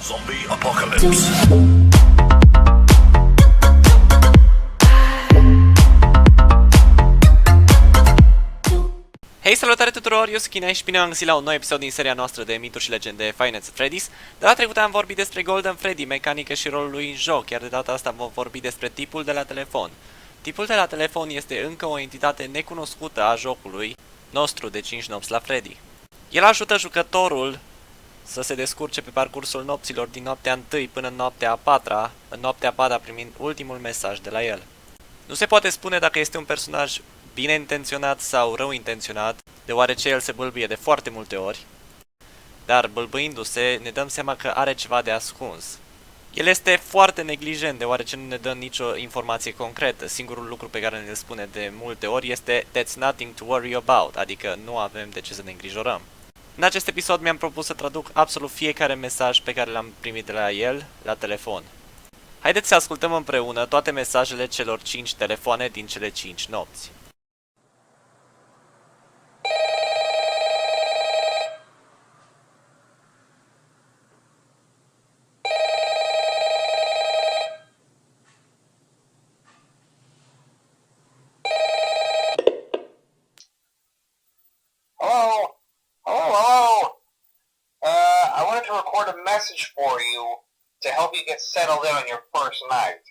Zombie Apocalypse. Hei, salutare tuturor, eu sunt Chinei și bine am găsit la un nou episod din seria noastră de mituri și legende Five Nights at Freddy's. Data trecută am vorbit despre Golden Freddy, mecanică și rolul lui în joc, iar de data asta vom vorbi despre tipul de la telefon. Tipul de la telefon este încă o entitate necunoscută a jocului nostru de 5 nopți la Freddy. El ajută jucătorul să se descurce pe parcursul nopților din noaptea 1 până în noaptea a 4-a, în noaptea a 4-a primind ultimul mesaj de la el. Nu se poate spune dacă este un personaj bine intenționat sau rău intenționat, deoarece el se bâlbâie de foarte multe ori, dar bâlbâindu-se ne dăm seama că are ceva de ascuns. El este foarte neglijent, deoarece nu ne dă nicio informație concretă. Singurul lucru pe care ne spune de multe ori este "That's nothing to worry about", adică nu avem de ce să ne îngrijorăm. În acest episod mi-am propus să traduc absolut fiecare mesaj pe care l-am primit de la el la telefon. Haideți să ascultăm împreună toate mesajele celor 5 telefoane din cele 5 nopți. Hello? Hello? I wanted to record a message for you to help you get settled in on your first night.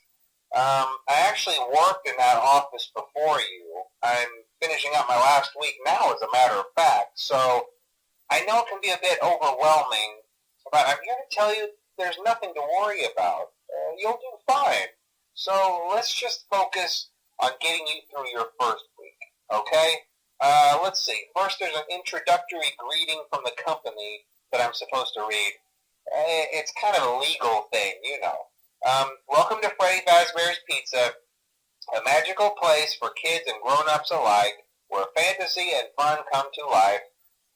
I actually worked in that office before you. I'm finishing up my last week now, as a matter of fact, so I know it can be a bit overwhelming, but I'm here to tell you there's nothing to worry about. You'll do fine. So let's just focus on getting you through your first week, okay? Let's see. First, there's an introductory greeting from the company that I'm supposed to read. It's kind of a legal thing, you know. Welcome to Freddy Fazbear's Pizza, a magical place for kids and grown-ups alike, where fantasy and fun come to life.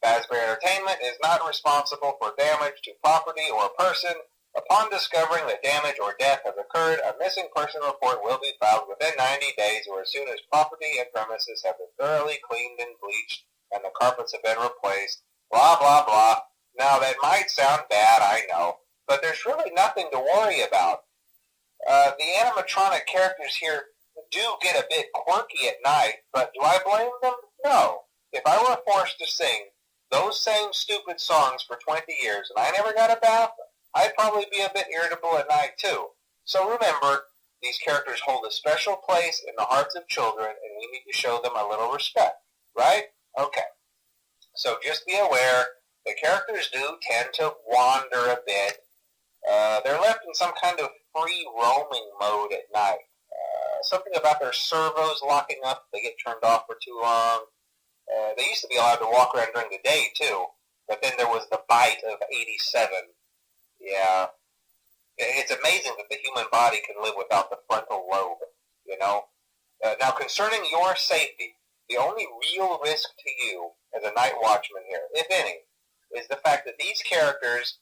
Fazbear Entertainment is not responsible for damage to property or person. Upon discovering that damage or death has occurred, a missing person report will be filed within 90 days or as soon as property and premises have been thoroughly cleaned and bleached and the carpets have been replaced. Blah, blah, blah. Now, that might sound bad, I know, but there's really nothing to worry about. The animatronic characters here do get a bit quirky at night, but do I blame them? No. If I were forced to sing those same stupid songs for 20 years and I never got a bath, I'd probably be a bit irritable at night too. So remember, these characters hold a special place in the hearts of children and we need to show them a little respect, right? Okay. So just be aware, the characters do tend to wander a bit. They're left in some kind of free roaming mode at night. Something about their servos locking up if they get turned off for too long. They used to be allowed to walk around during the day too, but then there was the bite of 87. Yeah. It's amazing that the human body can live without the frontal lobe, you know? Now, concerning your safety, the only real risk to you as a night watchman here, if any, is the fact that these characters,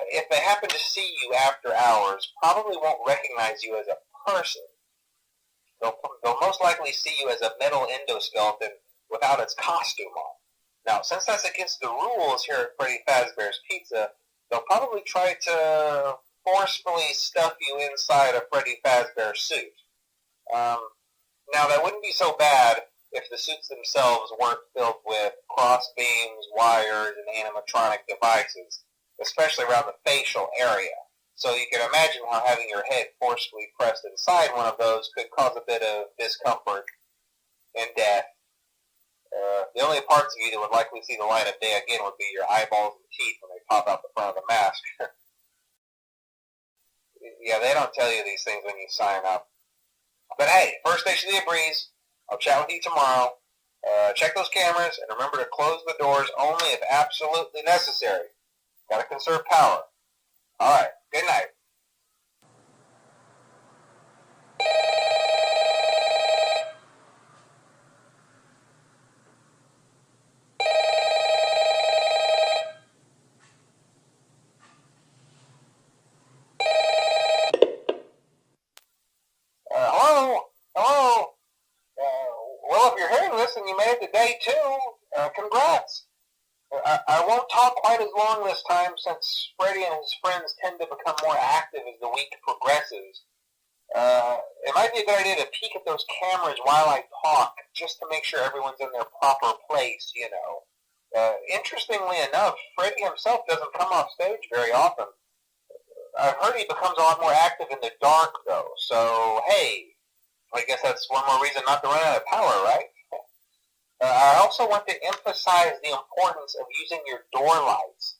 if they happen to see you after hours, probably won't recognize you as a person. They'll most likely see you as a metal endoskeleton without its costume on. Now, since that's against the rules here at Freddy Fazbear's Pizza, they'll probably try to forcefully stuff you inside a Freddy Fazbear suit. Now, that wouldn't be so bad if the suits themselves weren't filled with cross beams, wires, and animatronic devices, especially around the facial area. So you can imagine how having your head forcefully pressed inside one of those could cause a bit of discomfort and death. The only parts of you that would likely see the light of day again would be your eyeballs and teeth when they pop out the front of the mask. Yeah, they don't tell you these things when you sign up. But hey, first station of the breeze. I'll chat with you tomorrow. Check those cameras and remember to close the doors only if absolutely necessary. Gotta conserve power. Alright, good night. Hello? Well, if you're hearing this and you made it to day 2, congrats. I won't talk quite as long this time since Freddy and his friends tend to become more active as the week progresses. It might be a good idea to peek at those cameras while I talk, just to make sure everyone's in their proper place, you know. Interestingly enough, Freddy himself doesn't come off stage very often. I've heard he becomes a lot more active in the dark, though, so hey, I guess that's one more reason not to run out of power, right? I also want to emphasize the importance of using your door lights.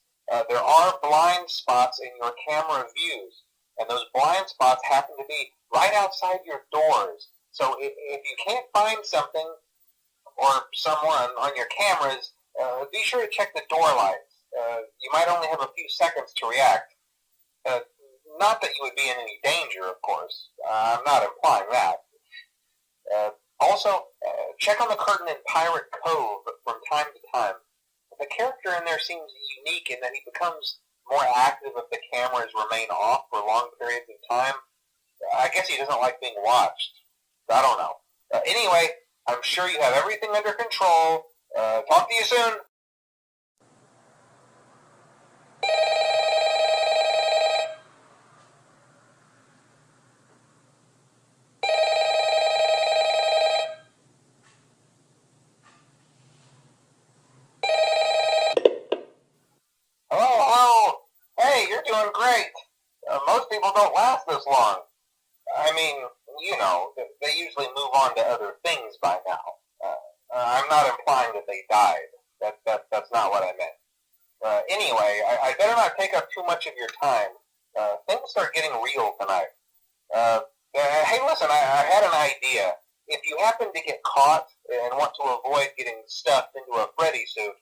There are blind spots in your camera views, and those blind spots happen to be right outside your doors. So if you can't find something or someone on your cameras, be sure to check the door lights. You might only have a few seconds to react. Not that you would be in any danger, of course. I'm not implying that. Also, check on the curtain in Pirate Cove from time to time. The character in there seems unique in that he becomes more active if the cameras remain off for long periods of time. I guess he doesn't like being watched. I don't know. Anyway, I'm sure you have everything under control. Talk to you soon. Hello. Hey, you're doing great. Most people don't last this long. I mean, you know, they usually move on to other things by now. I'm not implying that they died. That's not what I meant. Anyway, I better not take up too much of your time. Things start getting real tonight. Hey, listen, I had an idea. If you happen to get caught and want to avoid getting stuffed into a Freddy suit,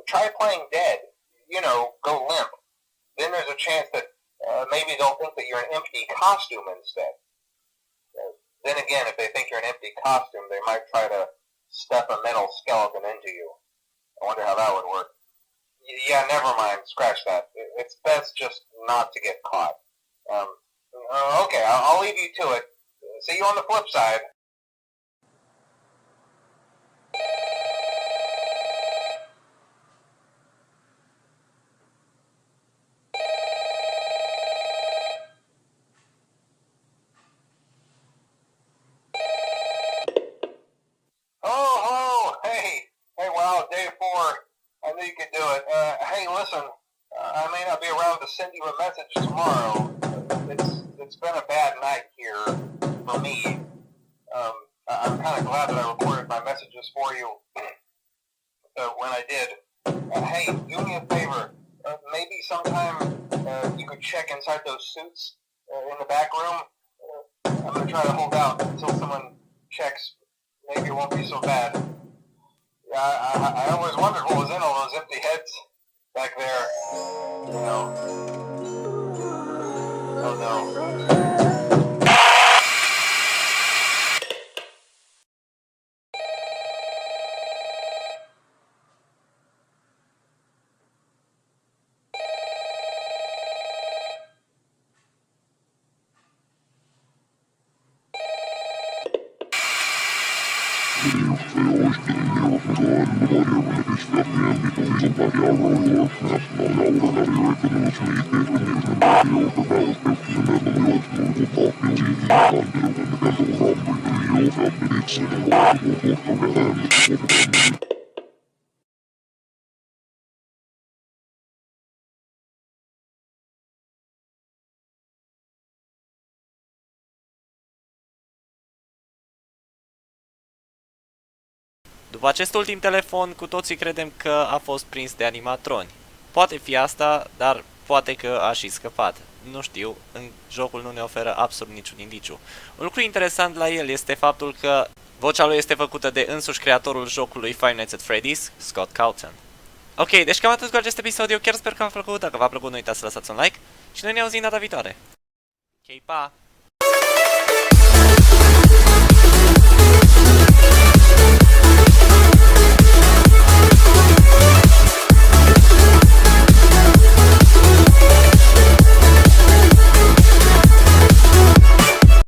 try playing dead. You know, go limp. Then there's a chance that maybe they'll think that you're an empty costume instead. Then again, if they think you're an empty costume, they might try to stuff a metal skeleton into you. I wonder how that would work. Yeah, never mind. Scratch that. It's best just not to get caught. Okay, I'll leave you to it. See you on the flip side. Oh, hey, wow, day 4. I knew you could do it. Hey, listen, I may not be around to send you a message tomorrow. It's been a bad night here for me. I'm kind of glad that I recorded my messages for you when I did. Hey, do me a favor. Maybe sometime you could check inside those suits in the back room. I'm going to try to hold out until someone checks. Maybe it won't be so bad. I always wondered what was in all those empty heads back there. You know. Oh no. După acest ultim telefon, cu toții credem că a fost prins de animatroni. Poate fi asta, dar poate că a și scăpat. Nu știu, în jocul nu ne oferă absolut niciun indiciu. Un lucru interesant la el este faptul că vocea lui este făcută de însuși creatorul jocului Five Nights at Freddy's, Scott Cawthon. Ok, deci cam atât cu acest episod, eu chiar sper că v-a plăcut, dacă v-a plăcut nu uitați să lăsați un like și noi ne auzim data viitoare. Ok, pa!